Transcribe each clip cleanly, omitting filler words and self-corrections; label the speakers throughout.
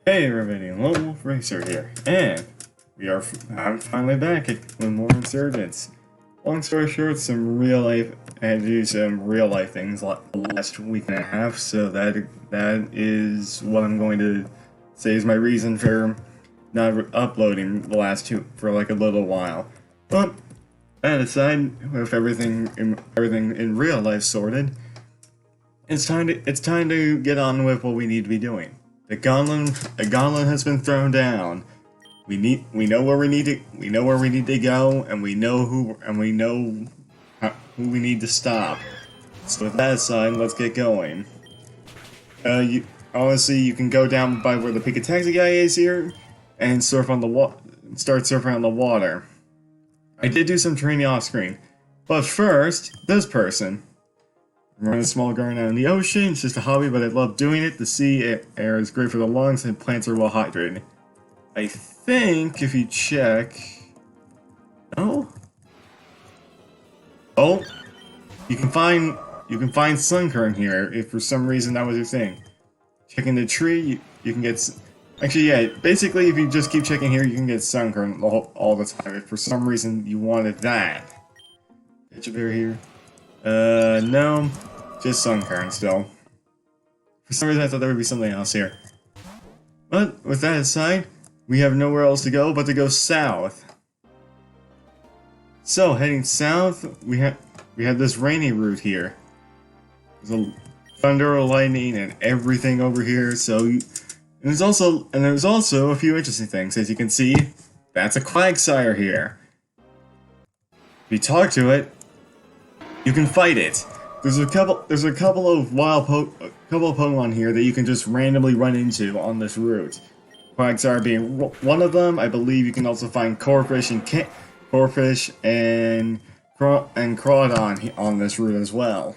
Speaker 1: Hey everybody, Lone Wolf Racer here, and I'm finally back with more Insurgents. Long story short, I had to do some real life things like the last week and a half, so that is what I'm going to say is my reason for not uploading the last two for like a little while. But that aside, with everything in real life sorted, it's time to get on with what we need to be doing. The gauntlet has been thrown down. We know where we need to go, and we know who we need to stop. So with that aside, let's get going. Honestly, you can go down by where the Pikachu guy is here, and start surfing on the water. I did do some training off screen, but first, this person. I'm running a small garden out in the ocean. It's just a hobby, but I love doing it. The sea air is great for the lungs, and plants are well hydrated. I think if you check... No? Oh! You can find sun current here, if for some reason that was your thing. Checking the tree, you can get... Actually, yeah, basically if you just keep checking here, you can get sun current all the time. If for some reason you wanted that. Pitch a bear here. No. Just sun current still. For some reason I thought there would be something else here. But, with that aside, we have nowhere else to go but to go south. So, heading south, we have this rainy route here. There's a thunder, lightning, and everything over here, so... there's also a few interesting things. As you can see, that's a Quagsire here. If you talk to it, you can fight it. There's a couple of Pokemon here that you can just randomly run into on this route. Quagsire being one of them. I believe you can also find Corphish and Crawdon on this route as well.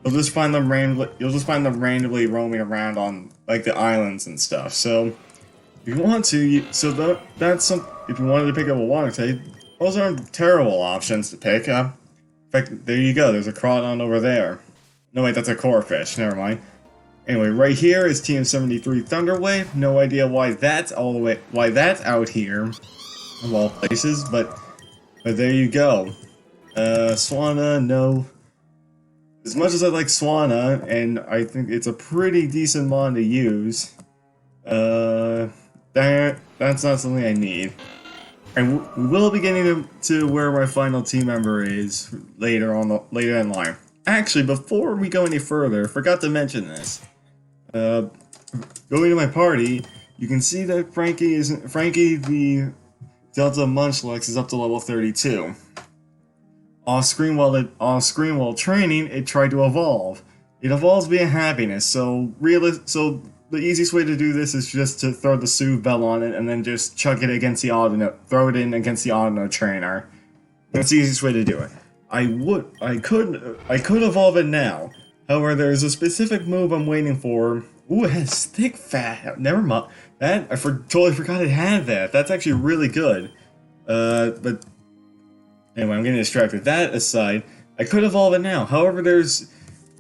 Speaker 1: You'll just find them randomly roaming around on like the islands and stuff. So if you want to, if you wanted to pick up a water type, those aren't terrible options to pick up. In fact, there you go, there's a Crawdon over there. No wait, that's a Corphish, never mind. Anyway, right here is TM73 Thunderwave. No idea why that's out here of all places, but there you go. Swanna, no. As much as I like Swanna, and I think it's a pretty decent mon to use, that's not something I need. And we will be getting to where my final team member is later in line. Actually, before we go any further, I forgot to mention this. Going to my party, you can see that Frankie the Delta Munchlax is up to level 32. Off screen while training, it tried to evolve. It evolves via happiness, so the easiest way to do this is just to throw the Soothe Bell on it and then just chuck it against the throw it in against the Auto Trainer. That's the easiest way to do it. I could evolve it now. However, there's a specific move I'm waiting for. Ooh, it has Thick Fat. Never mind. Totally forgot it had that. That's actually really good. But anyway, I'm getting distracted. That aside, I could evolve it now. However, there's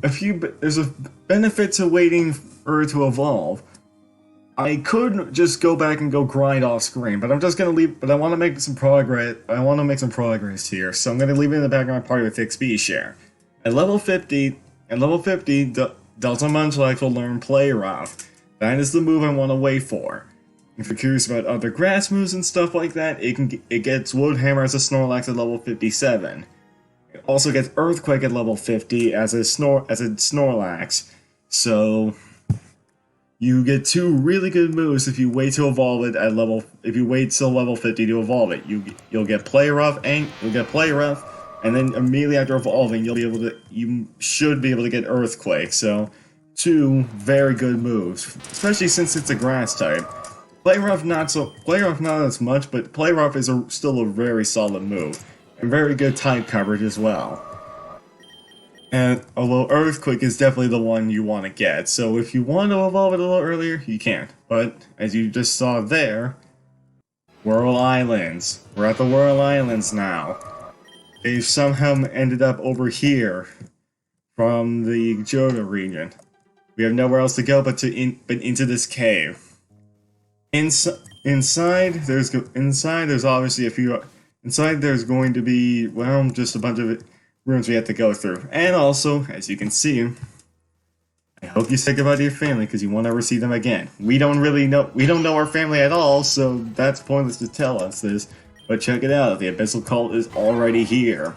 Speaker 1: a benefit to waiting for it to evolve. I could just go back and go grind off screen, but I'm just gonna leave. But I want to make some progress. Here, so I'm gonna leave it in the back of my party with thick speed share. At level 50, Delta Munchlax will learn Play Rough. That is the move I want to wait for. If you're curious about other grass moves and stuff like that, it gets Wood Hammer as a Snorlax at level 57. It also gets Earthquake at level 50 as a Snorlax. So you get two really good moves if you wait to evolve it at if you wait till level 50 to evolve it. You'll get Play Rough, and then immediately after evolving, you should be able to get Earthquake. So two very good moves, especially since it's a grass type. Play Rough not as much, but Play Rough is still a very solid move. And very good type coverage as well. And although Earthquake is definitely the one you want to get, so if you want to evolve it a little earlier, you can. But as you just saw there, Whirl Islands. We're at the Whirl Islands now. They've somehow ended up over here from the Johto region. We have nowhere else to go but into this cave. Inside there's obviously a few. Inside there's going to be, well, just a bunch of rooms we have to go through. And also, as you can see, I hope you say goodbye to your family because you won't ever see them again. We don't know our family at all, so that's pointless to tell us this. But check it out, the abyssal cult is already here.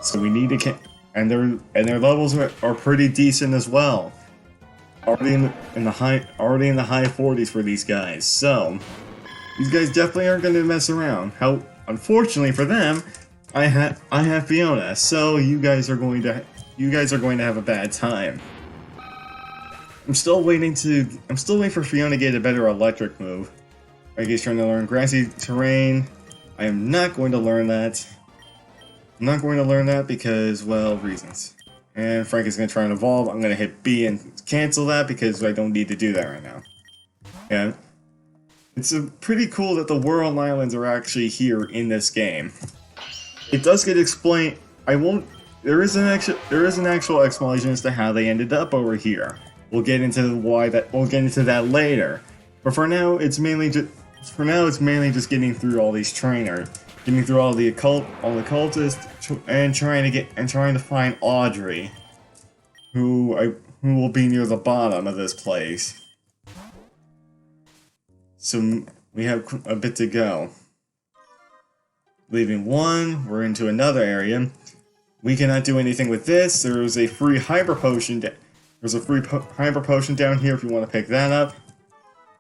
Speaker 1: So we need to and their levels are pretty decent as well. Already in the high 40s for these guys. So these guys definitely aren't going to mess around. Unfortunately for them, I have Fiona, so you guys are going to have a bad time. I'm still waiting for Fiona to get a better electric move. Frankie's trying to learn grassy terrain. I am not going to learn that. I'm not going to learn that because, well, reasons. And Frankie's going to try and evolve. I'm going to hit B and cancel that because I don't need to do that right now. Yeah. It's pretty cool that the World Islands are actually here in this game. It does get explained. There is an actual explanation as to how they ended up over here. We'll get into that later. But for now, it's mainly just getting through all these trainers, getting through all the cultists, and trying to find Audrey, who will be near the bottom of this place. So we have a bit to go. Leaving one, we're into another area. We cannot do anything with this. There's a free hyper potion. There's a free hyper potion down here if you want to pick that up.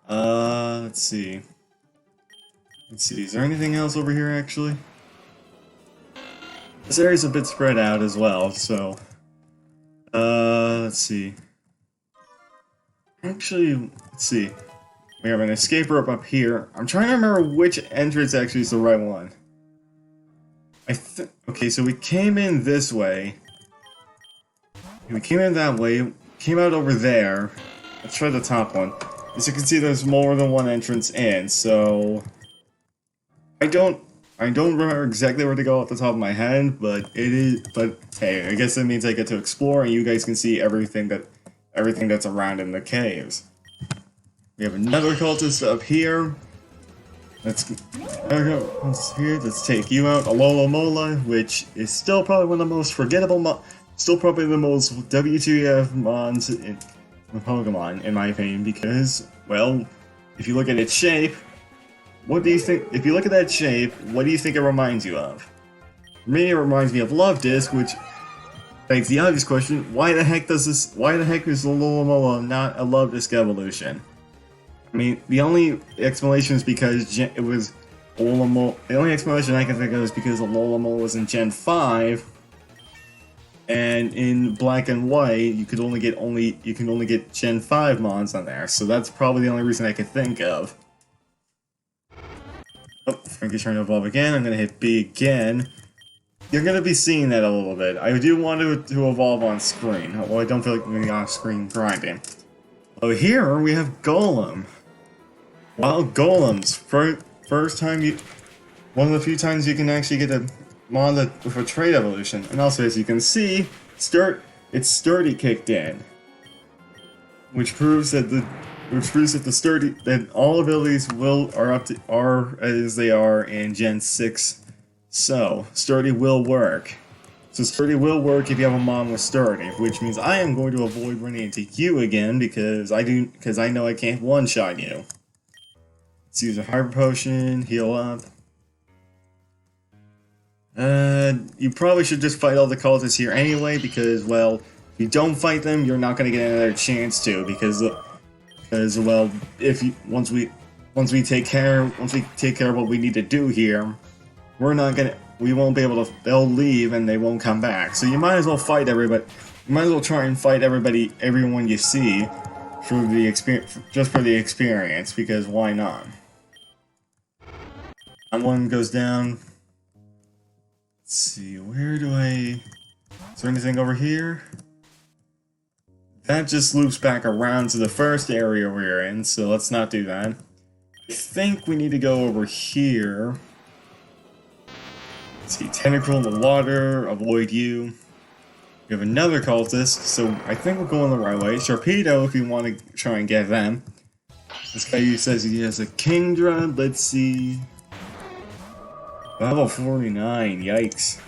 Speaker 1: Let's see. Is there anything else over here actually? This area's a bit spread out as well, so let's see. Actually, let's see. We have an escape rope up here. I'm trying to remember which entrance actually is the right one. Okay, so we came in this way. We came in that way, came out over there. Let's try the top one. As you can see, there's more than one entrance in, so I don't remember exactly where to go off the top of my head, but hey, I guess that means I get to explore and you guys can see everything that's around in the caves. We have another cultist up here. Let's take you out, Alola Mola, which is still probably one of the most forgettable still probably the most WTF mons in Pokemon, in my opinion, because, well, if you look at its shape, what do you think? If you look at that shape, what do you think it reminds you of? For me, it reminds me of Love Disc, which begs the obvious question: why the heck is Alola not a Love Disc evolution? I mean, the only explanation is because it was Alola. The only explanation I can think of is because Alola was in Gen 5, and in Black and White, you can only get Gen 5 mons on there. So that's probably the only reason I can think of. Oh, Frankie's trying to evolve again. I'm going to hit B again. You're going to be seeing that a little bit. I do want to evolve on screen. Well, I don't feel like I'm on screen grinding. Oh, here we have Golem. Wild Golems. First time one of the few times you can actually get a mon with a trait evolution. And also, as you can see, it's Sturdy kicked in. Which proves that all abilities are as they are in Gen 6. So Sturdy will work. So Sturdy will work if you have a mon with Sturdy, which means I am going to avoid running into you again because I know I can't one-shot you. Let's use a Hyper Potion, heal up. You probably should just fight all the cultists here anyway because, well, if you don't fight them, you're not going to get another chance to because well, once we take care of what we need to do here, we won't be able to. They'll leave and they won't come back. So you might as well fight everybody. You might as well try and fight everyone you see, for the experience, because why not? And one goes down. Let's see, is there anything over here? That just loops back around to the first area we're in, so let's not do that. I think we need to go over here. Let's see, Tentacruel in the water, avoid you. We have another cultist, so I think we're going the right way. Sharpedo if you want to try and get them. This guy says he has a Kingdra. Let's see. Level 49. Yikes.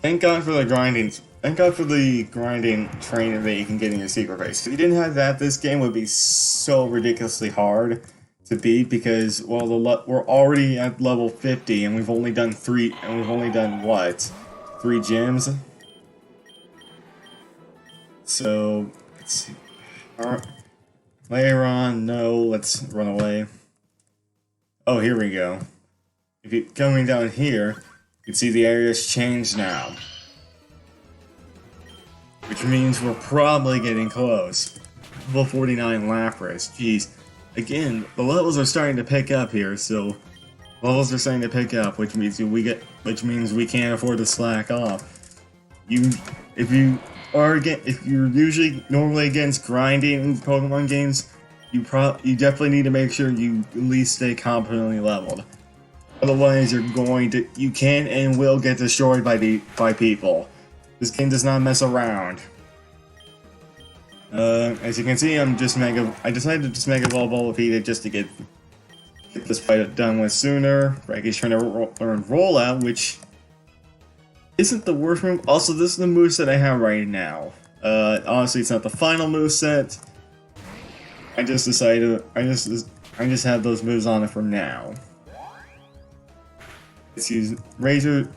Speaker 1: Thank God for the grinding. Thank God for the grinding training that you can get in your secret base. If you didn't have that, this game would be so ridiculously hard to beat because, well, we're already at level 50 and we've only done what? 3 gyms? So, let's see. Alright. Later on, no, let's run away. Oh, here we go. If you're coming down here, you can see the area's changed now. Which means we're probably getting close. Level 49 Lapras. Jeez. Again, the levels are starting to pick up here, so levels are starting to pick up, which means we can't afford to slack off. If you're usually normally against grinding in Pokemon games, you definitely need to make sure you at least stay competently leveled. Otherwise, you can and will get destroyed by people. This game does not mess around. As you can see, I decided to just Mega Evolve Bulbapedia just to get this fight done with sooner. Frankie's trying to learn Rollout, which isn't the worst move. Also, this is the moveset I have right now. Honestly, it's not the final moveset. I just have those moves on it for now. Let's use Razor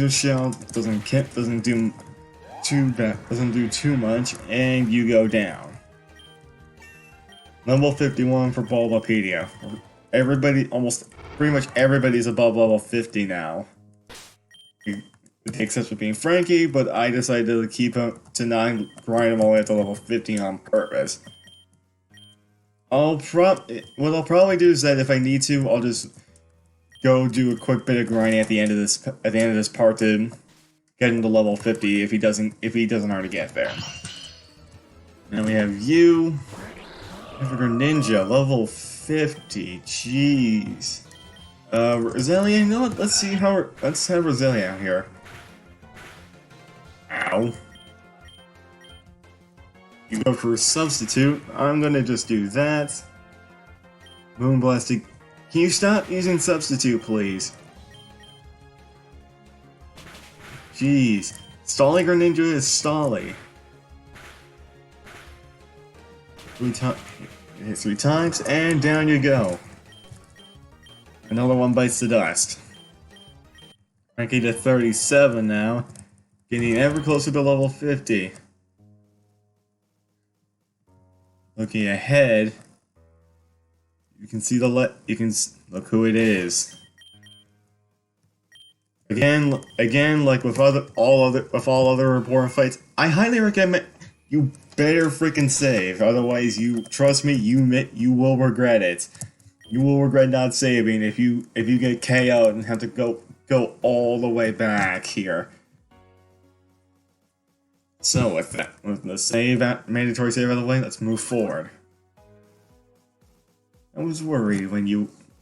Speaker 1: Shell. Doesn't do too much, and you go down. Level 51 for Bulbapedia. Pretty much everybody's above level 50 now. With the exception of being Frankie, but I decided to keep him to not grind him all the way up to level 50 on purpose. What I'll probably do is that if I need to, I'll just go do a quick bit of grinding at the end of this part to get him to level 50 if he doesn't already get there. Now we have you. Ninja, level 50. Jeez. Roselia, you know what? Let's have Roselia out here. Ow. You go for a substitute. I'm gonna just do that. Moonblasting. Can you stop using substitute, please? Jeez. Stalling Greninja is Stolly. Hit 3 times, and down you go. Another one bites the dust. Ranking to 37 now. Getting ever closer to level 50. Looking ahead, you can see look who it is. Again, like with all other important fights, I highly recommend you better freaking save. Otherwise, trust me, you will regret it. You will regret not saving if you get KO'd and have to go all the way back here. So with the mandatory save out of the way, let's move forward. I was worried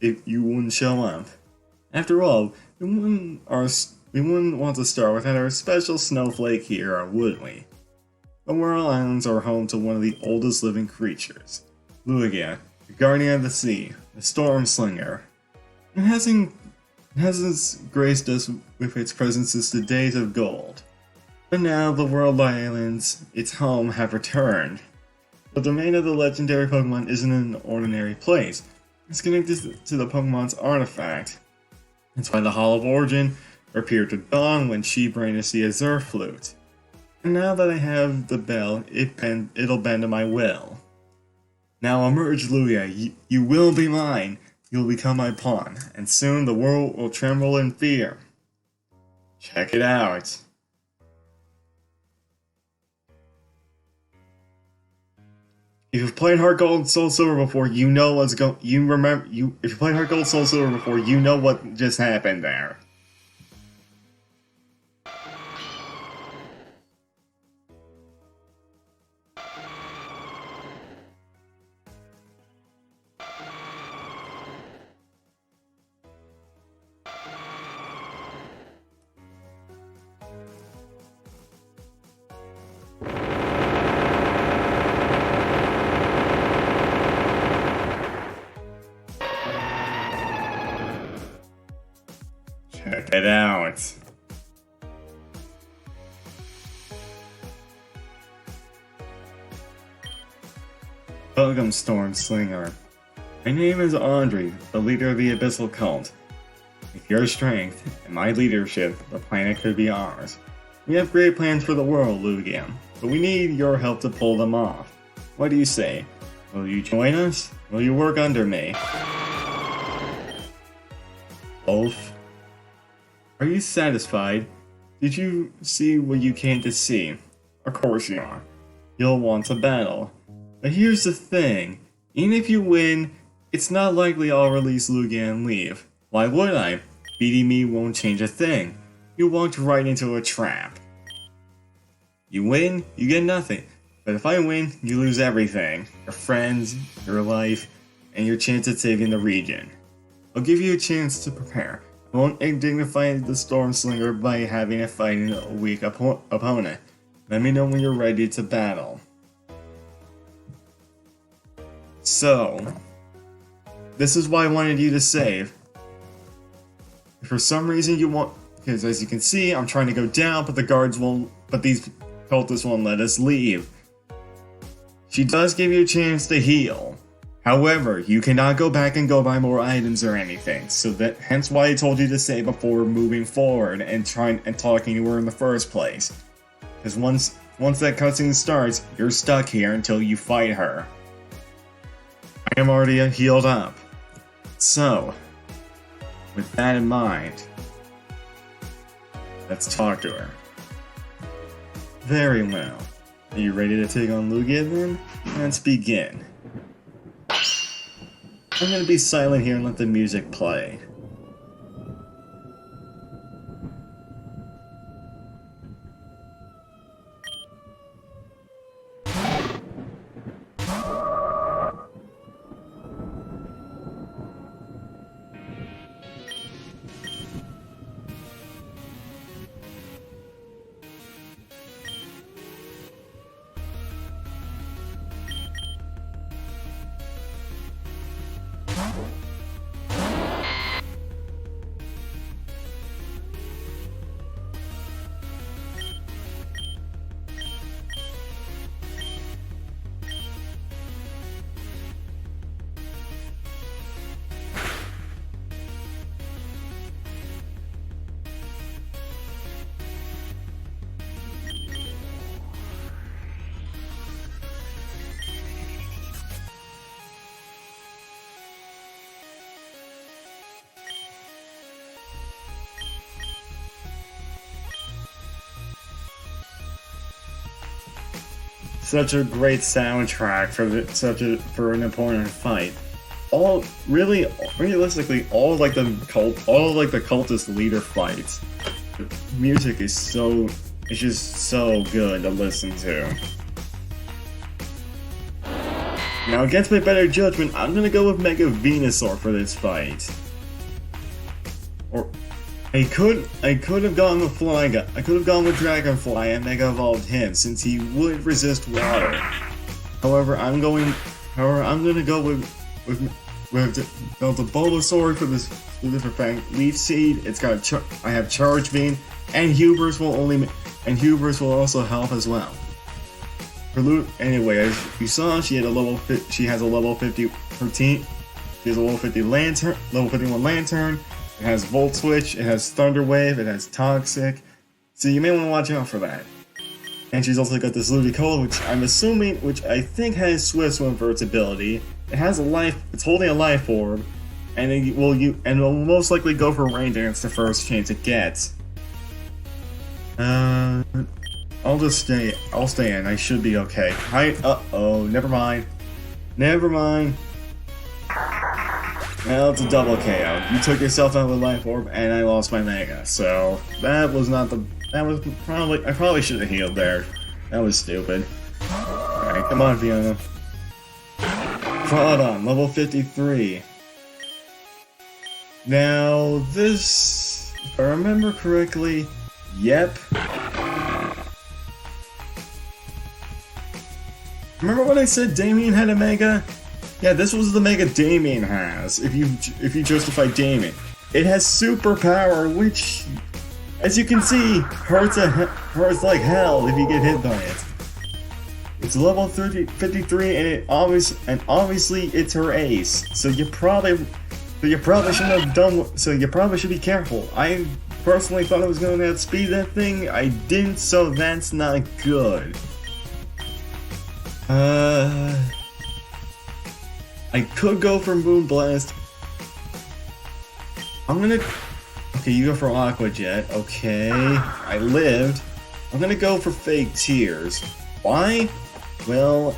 Speaker 1: if you wouldn't show up. After all, we wouldn't want to start without our special snowflake here, would we? The Whirl Islands are home to one of the oldest living creatures, Lugia, the guardian of the sea, the storm slinger. It hasn't graced us with its presence since the days of gold. But now the Whirl Islands, its home, have returned. The domain of the legendary Pokemon isn't an ordinary place. It's connected to the Pokemon's artifact. That's why the Hall of Origin appeared to Dawn when she brandished the Azure Flute. And now that I have the bell, it'll bend to my will. Now emerge, Lugia. You will be mine. You'll become my pawn, and soon the world will tremble in fear. Check it out. If you've played Heart Gold Soul Silver before, you know what's going. If you played Heart Gold Soul Silver before, you know what just happened there. Check it out. Welcome, Storm Slinger. My name is Audrey, the leader of the abyssal cult. With your strength and my leadership, the planet could be ours. We have great plans for the world, lugia, but we need your help to pull them off. What do you say? Will you join us? Will you work under me? Wolf? Are you satisfied? Did you see what you came to see? Of course you are. You'll want to battle. But here's the thing. Even if you win, it's not likely I'll release Lugia and leave. Why would I? Beating me won't change a thing. You walked right into a trap. You win, you get nothing. But if I win, you lose everything. Your friends, your life, and your chance at saving the region. I'll give you a chance to prepare. I won't dignify the Storm Slinger by having a fighting a weak opponent. Let me know when you're ready to battle. So, this is why I wanted you to save. If for some reason you want, because as you can see, I'm trying to go down, but the guards won't, but these cultists won't let us leave. She does give you a chance to heal. However, you cannot go back and go buy more items or anything, so that hence why I told you to save before moving forward and talking to her in the first place. Because once that cutscene starts, you're stuck here until you fight her. I am already healed up. So, with that in mind, let's talk to her. Very well. Are you ready to take on Lugia then? Let's begin. I'm gonna be silent here and let the music play. Such a great soundtrack for an important fight. Realistically, all like the cultist leader fights. The music is it's just so good to listen to. Now, against my better judgment, I'm gonna go with Mega Venusaur for this fight. Or I could have gone with Flyga. I could have gone with Dragonfly and Mega Evolved him, since he would resist water. However, I'm gonna go with the Bulbasaur for this Fang Leaf Seed. It's got I have Charge Beam, and Hubris will also help as well. Anyway, as you saw, she has a level 50 routine. She has a level 51 Lantern. It has Volt Switch, it has Thunder Wave, it has Toxic, so you may want to watch out for that. And she's also got this Ludicolo, which I think has Swift Swim for its ability. It has it's holding a Life Orb, and it will most likely go for Rain Dance the first chance it gets. I'll stay in, I should be okay. Never mind. Well, it's a double KO. You took yourself out with Life Orb, and I lost my Mega, so I probably should have healed there. That was stupid. Alright, come on, Fiona. Crawdon, level 53. Now, this, if I remember correctly, yep. Remember when I said Damien had a Mega? Yeah, this was the Mega Damien has, if you chose to fight Damien. it has superpower, which, as you can see, hurts like hell if you get hit by it. It's level 53, and obviously it's her ace. So you probably shouldn't have done. So you probably should be careful. I personally thought I was going to outspeed that thing. I didn't, so that's not good. I could go for Moonblast. Okay, you go for Aqua Jet. Okay, I lived. I'm gonna go for Fake Tears. Why? Well,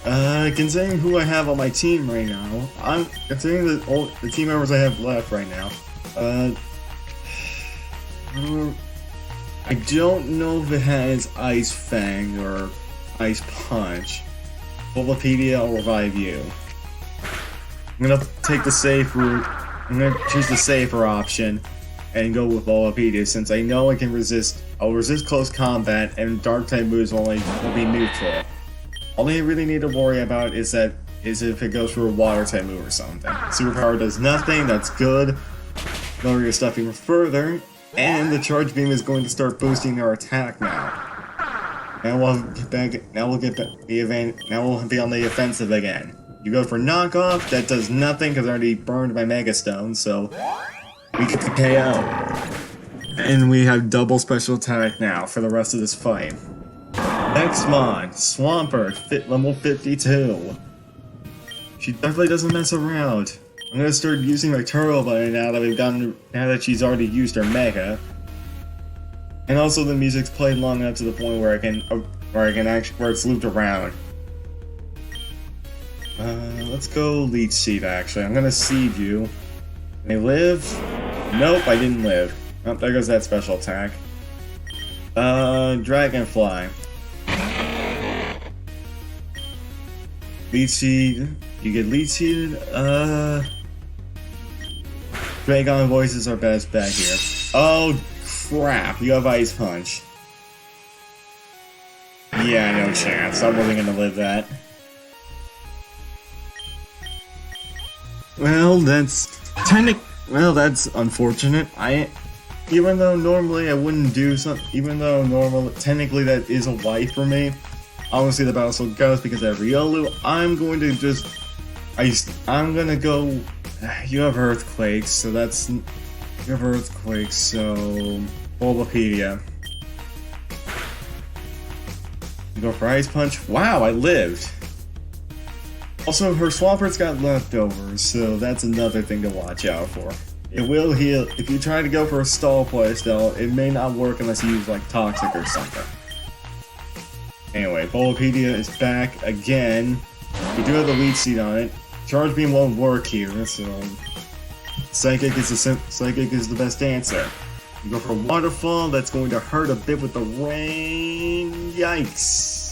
Speaker 1: considering who I have on my team right now, considering the team members I have left right now, I don't know if it has Ice Fang or Ice Punch. Bulbapedia will revive you. I'm gonna take the safe route. I'm gonna choose the safer option and go with Bulbapedia since I know I can resist. I'll resist close combat and Dark type moves will be neutral. All I really need to worry about is if it goes for a Water type move or something. Superpower does nothing. That's good. Lower your stuff even further, and the Charge Beam is going to start boosting our attack now. Now we'll be on the offensive again. You go for knockoff, that does nothing because I already burned my Mega Stone, so we get the KO. And we have double special attack now for the rest of this fight. Next mod, Swampert, level 52. She definitely doesn't mess around. I'm gonna start using my Turbo Button now that she's already used her Mega. And also the music's played long enough to the point where where it's looped around. Let's go Leech Seed actually. I'm gonna seed you. Can I live? Nope, I didn't live. Oh, there goes that special attack. Dragonfly. Leech Seed. You get Leech Seed. Dragon Voices are best bet here. Oh crap, you have Ice Punch. Yeah, no chance. I wasn't gonna live that. Well, that's unfortunate. Even though normally I wouldn't do something, technically that is a wipe for me. Obviously the battle still goes because I have Riolu. I'm gonna go. You have Earthquakes, so Bulbapedia. You go for Ice Punch. Wow, I lived. Also, her Swampert's got leftovers, so that's another thing to watch out for. It will heal. If you try to go for a stall playstyle, it may not work unless you use like Toxic or something. Anyway, Bulbapedia is back again. We do have the Leech Seed on it. Charge Beam won't work here, so Psychic is the best answer. You go for Waterfall, that's going to hurt a bit with the rain. Yikes.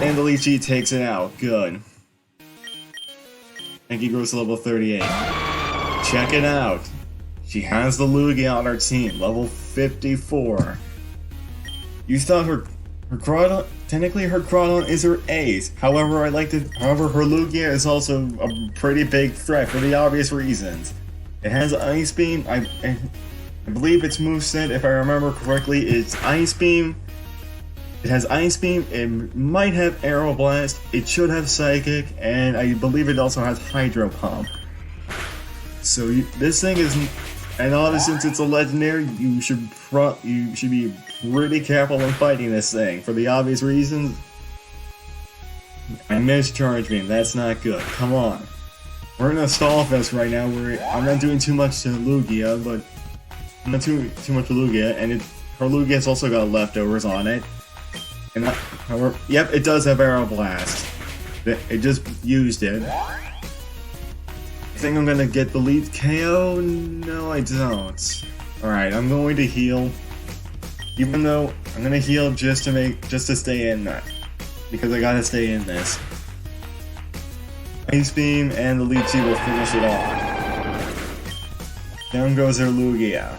Speaker 1: And the Leech Seed takes it out. Good. And he grows to level 38. Check it out. She has the Lugia on her team, level 54. You thought her Crawdon, technically her Crawdon is her ace. However, her Lugia is also a pretty big threat for the obvious reasons. It has Ice Beam. I believe its moveset, if I remember correctly, is Ice Beam. It has Ice Beam, it might have Aeroblast, it should have Psychic, and I believe it also has Hydro Pump. So this thing is, and obviously since it's a legendary, you should be pretty careful when fighting this thing, for the obvious reasons. I missed Charge Beam, that's not good, come on. We're in a stall fest right now where I'm not doing too much to Lugia, and her Lugia's also got leftovers on it. And however, yep, it does have Aeroblast. It just used it. I think I'm gonna get the lead KO. No, I don't. Alright, I'm going to heal. Even though I'm gonna heal just to stay in that. Because I gotta stay in this. Ice Beam and the Leech Seed will finish it off. Down goes her Lugia.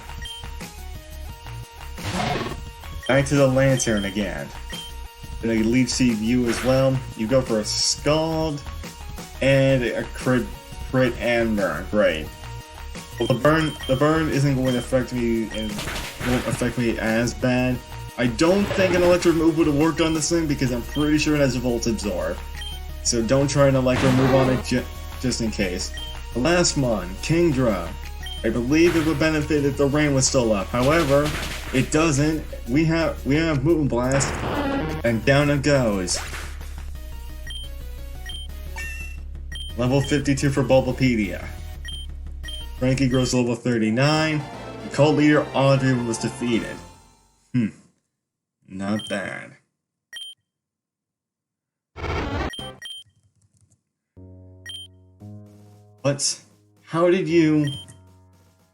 Speaker 1: Back to the Lantern again. And a Leech Seed you as well. You go for a Scald and a crit crit and burn. Great. Well, the burn isn't going to affect me and won't affect me as bad. I don't think an electric move would have worked on this thing because I'm pretty sure it has a volt absorb. So don't try an electric move on it just in case. The last one, Kingdra. I believe it would benefit if the rain was still up. However, it doesn't. We have Moonblast, and down it goes. Level 52 for Bulbapedia. Frankie grows to level 39. The cult leader Audrey was defeated. Not bad. But how did you...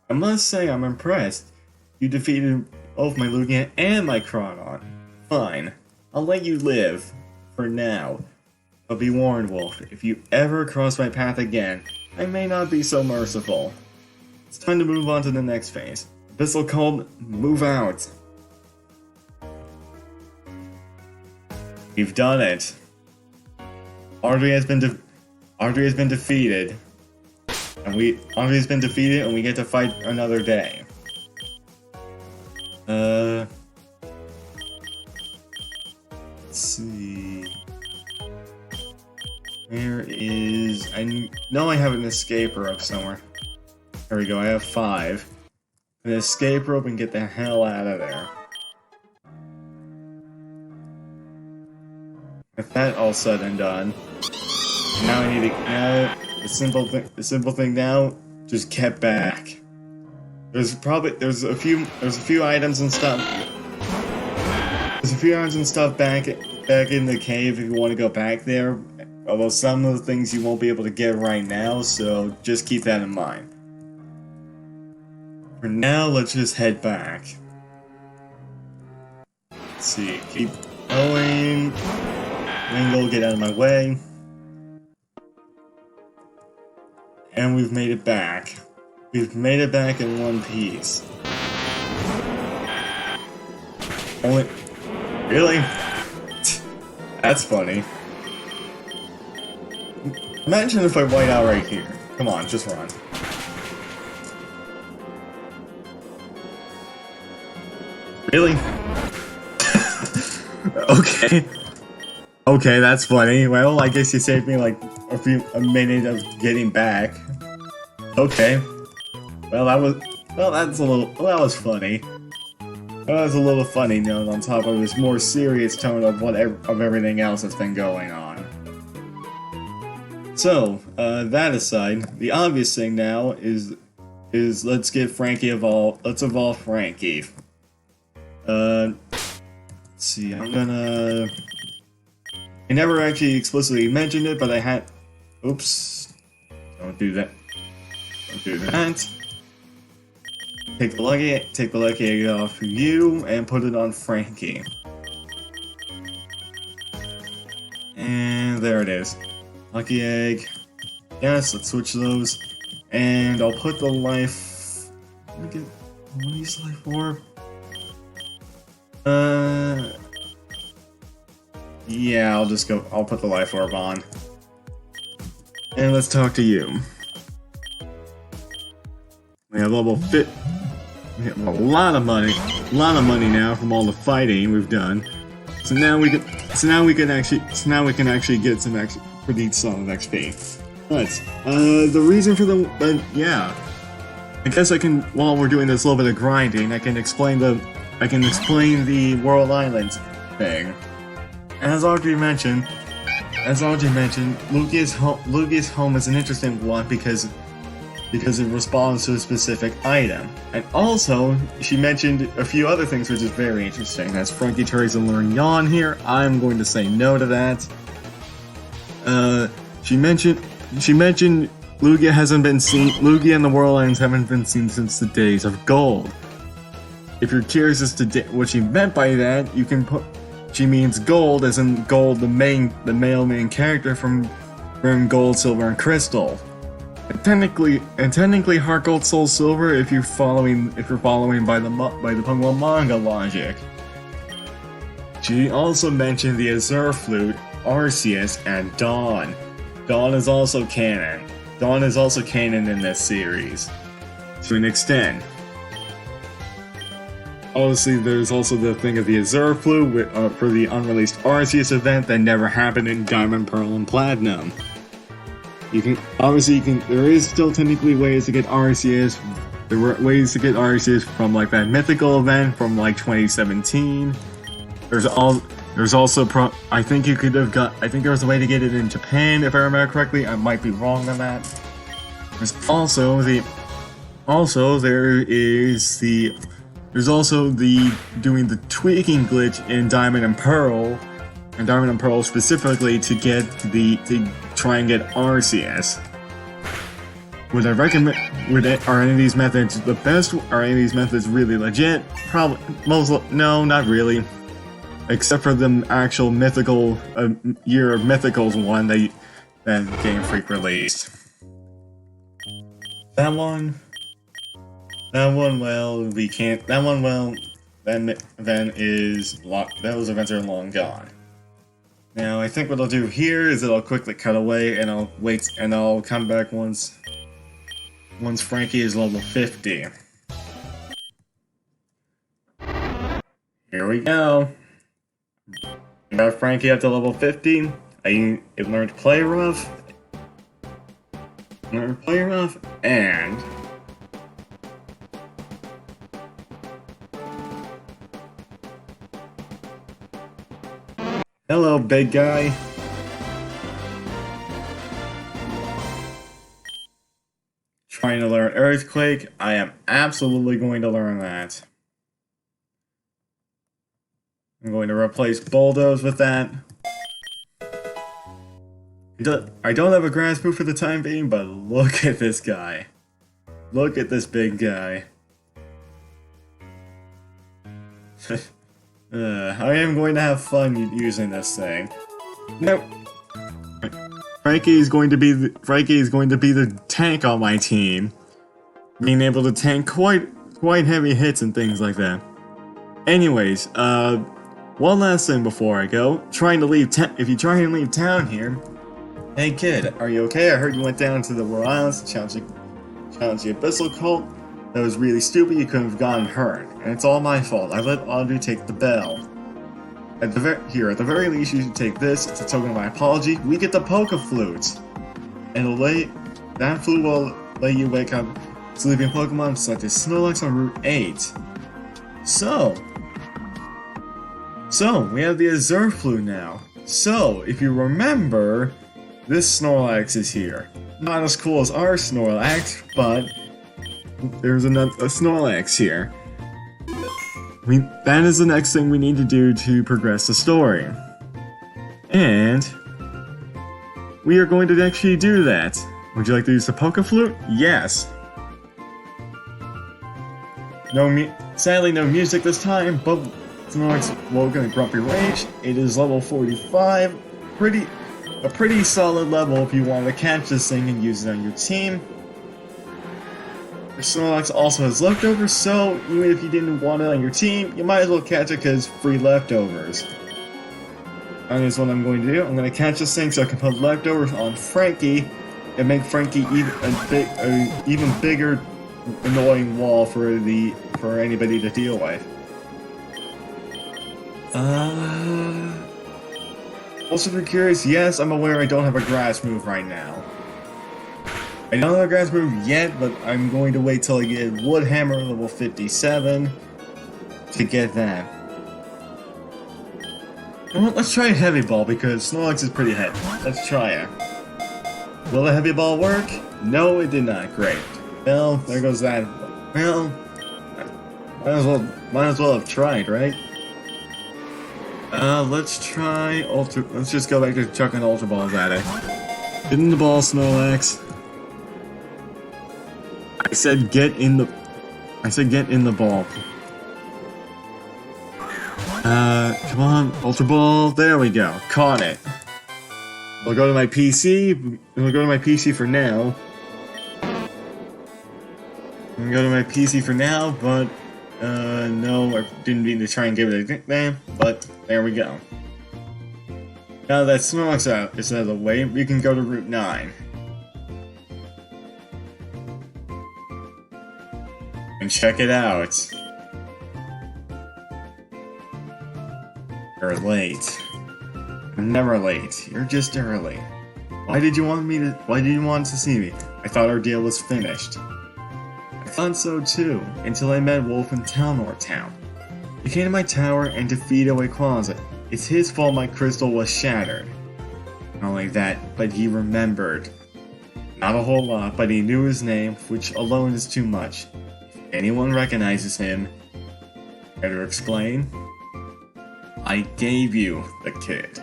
Speaker 1: I must say I'm impressed. You defeated both my Lugia and my Crawdon. Fine. I'll let you live. For now. But be warned, Wolf. If you ever cross my path again, I may not be so merciful. It's time to move on to the next phase. Abyssal called Move Out. We've done it. Audrey has been defeated. Audrey has been defeated and we get to fight another day. Let's see. Where is... I know I have an escape rope somewhere. There we go, I have 5. An escape rope and get the hell out of there. With that all said and done, now I need to... Now, the simple thing now, just get back. There's a few items and stuff. There's a few items and stuff back in the cave if you want to go back there. Although some of the things you won't be able to get right now, so just keep that in mind. For now, let's just head back. Let's see, keep going. Wingle, get out of my way. And we've made it back. We've made it back in one piece. Only... Really? That's funny. Imagine if I white out right here. Come on, just run. Really? Okay. Okay, that's funny. Well, I guess you saved me like a minute of getting back. Okay. Well, that was funny. That was a little funny note on top of this more serious tone of everything else that's been going on. So, that aside, the obvious thing now is let's get Frankie evolved. Let's evolve Frankie. Let's see, I never actually explicitly mentioned it, but I had... Oops. Don't do that. Don't do that. Take the lucky egg off of you, and put it on Frankie. And there it is. Lucky egg. Yes, let's switch those. And I'll put the life... Let me get one of these life orb. Yeah, I'll put the life orb on. And let's talk to you. We have level fit. We have a lot of money now from all the fighting we've done. So now we can actually get some pretty solid XP. But the reason for yeah, I guess I can, while we're doing this little bit of grinding, I can explain the World Islands thing. As Audrey mentioned, Lugia's home is an interesting one because it responds to a specific item. And also, she mentioned a few other things which is very interesting. That's Frankie tries to learn Yawn here. I'm going to say no to that. She mentioned Lugia and the World Islands haven't been seen since the days of Gold. If you're curious as to what she meant by that, you can put... She means Gold, as in Gold, the male main character from Gold, Silver, and Crystal. And technically, Heart Gold, Soul Silver if you're following by the Pokemon manga logic. She also mentioned the Azure Flute, Arceus, and Dawn. Dawn is also canon. Dawn is also canon in this series, to an extent. Obviously, there's also the thing of the Azure Flu for the unreleased Arceus event that never happened in Diamond, Pearl, and Platinum. There is still technically ways to get Arceus. There were ways to get Arceus from like that mythical event from like 2017. There's also I think there was a way to get it in Japan if I remember correctly. I might be wrong on that. There's also doing the tweaking glitch in Diamond and Pearl, specifically to try and get Arceus. Would I recommend? Are any of these methods the best? Are any of these methods really legit? Probably. No, not really. Except for the actual mythical Year of Mythicals one that Game Freak released. That one, well, we can't. That one, well, that event those events are long gone. Now, I think what I'll do here is that I'll quickly cut away and I'll wait and I'll come back once Frankie is level 50. Here we go. I got Frankie up to level 50. I learned to play rough. And hello, big guy. Trying to learn Earthquake. I am absolutely going to learn that. I'm going to replace Bulldoze with that. I don't have a grass move for the time being, but look at this guy. Look at this big guy. I am going to have fun using this thing. Nope. Frankie is going to be the tank on my team, being able to tank quite heavy hits and things like that. Anyways, one last thing before I go. If you try and leave town here, hey kid, are you okay? I heard you went down to the Royal Islands to challenge the abyssal cult. That was really stupid. You couldn't have gotten hurt, and it's all my fault. I let Audrey take the bell. At the very least, you should take this. It's a token of my apology. We get the Poke Flute, and that flute will let you wake up sleeping Pokemon such as Snorlax on Route 8. So we have the Azure Flute now. So, if you remember, this Snorlax is here. Not as cool as our Snorlax, but there's a Snorlax here. That is the next thing we need to do to progress the story. And we are going to actually do that. Would you like to use the Poke Flute? Yes. Sadly, no music this time, but Snorlax Woken and Grumpy Rage. It is level 45. A pretty solid level if you want to catch this thing and use it on your team. Snorlax also has leftovers, so even if you didn't want it on your team, you might as well catch it because free leftovers. And that's what I'm going to do. I'm going to catch this thing so I can put leftovers on Frankie and make Frankie even bigger annoying wall for anybody to deal with. Also, if you're curious, yes, I'm aware I don't have a grass move right now. I don't have a grass move yet, but I'm going to wait till I get Woodhammer level 57 to get that. Well, let's try a Heavy Ball because Snorlax is pretty heavy. Let's try it. Will the Heavy Ball work? No, it did not. Great. Well, there goes that. Well, might as well have tried, right? Let's try Ultra. Let's just go back to chucking Ultra Balls at it. Get in the ball, Snorlax. I said get in the ball. Come on, Ultra Ball. There we go. Caught it. We'll go to my PC. We'll go to my PC for now. I'm gonna go to my PC for now, but no, I didn't mean to try and give it a nickname, but there we go. Now that Snorlax is out of the way, we can go to Route 9. and check it out. You're late. I'm never late. You're just early. Why did you want to see me? I thought our deal was finished. I thought so too, until I met Wolf in Talnor Town. He came to my tower and defeated Rayquaza. It's his fault my crystal was shattered. Not only that, but he remembered. Not a whole lot, but he knew his name, which alone is too much. If anyone recognizes him, better explain. I gave you the kid.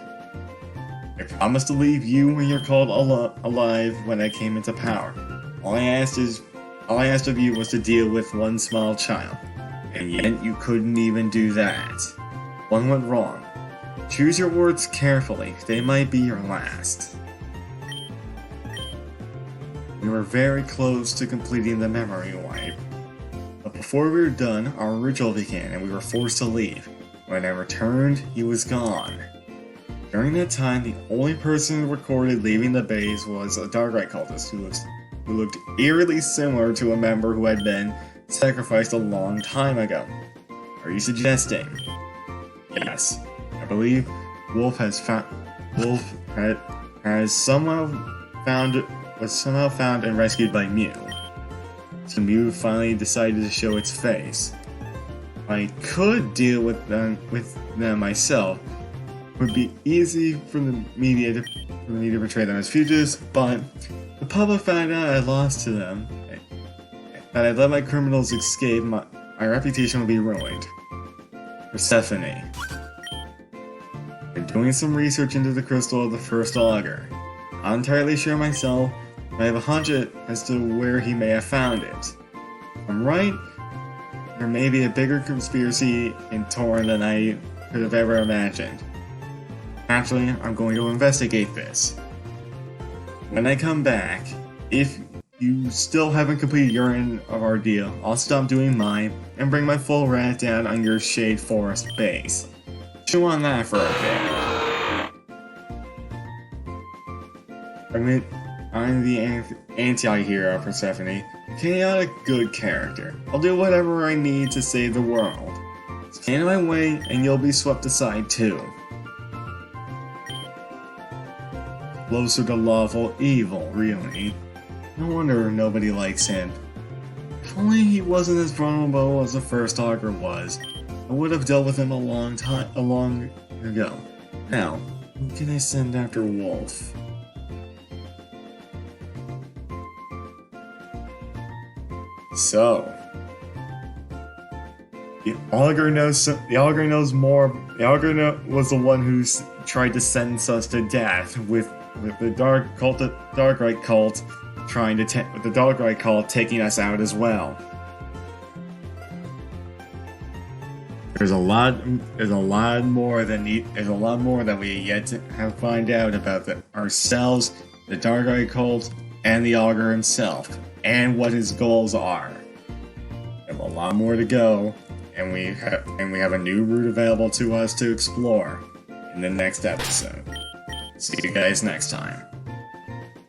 Speaker 1: I promised to leave you and your cult alive when I came into power. All I asked of you was to deal with one small child, and yet you couldn't even do that. One went wrong. Choose your words carefully, they might be your last. We were very close to completing the memory wipe. But before we were done, our ritual began and we were forced to leave. When I returned, he was gone. During that time, the only person recorded leaving the base was a Darkrai cultist who looked eerily similar to a member who had been sacrificed a long time ago. Are you suggesting? Yes. I believe Wolf was somehow found and rescued by Mew. So Mew finally decided to show its face. I could deal with them myself. It would be easy for the media to portray them as fugitives, but the public found out I lost to them. That I let my criminals escape, my reputation would be ruined. Persephone. Been doing some research into the crystal of the first augur. Not entirely sure myself, but I have a hunch as to where he may have found it. If I'm right, there may be a bigger conspiracy in Torn than I could have ever imagined. Actually, I'm going to investigate this. When I come back, if you still haven't completed your end of our deal, I'll stop doing mine and bring my full rat down on your Shade Forest base. Chew on that for a bit. I'm the anti-hero, Persephone. A chaotic good character. I'll do whatever I need to save the world. Stand in my way and you'll be swept aside too. Closer to lawful evil, really. No wonder nobody likes him. If only he wasn't as vulnerable as the first augur was, I would have dealt with him a long ago. Now, who can I send after Wolf? So, the augur knows more. The augur was the one who tried to sentence us to death with the Darkrai cult with the Darkrai cult taking us out as well. There's a lot more that we yet to find out about ourselves, the Darkrai cult, and the augur himself, and what his goals are. We have a lot more to go, and we have a new route available to us to explore in the next episode. See you guys next time.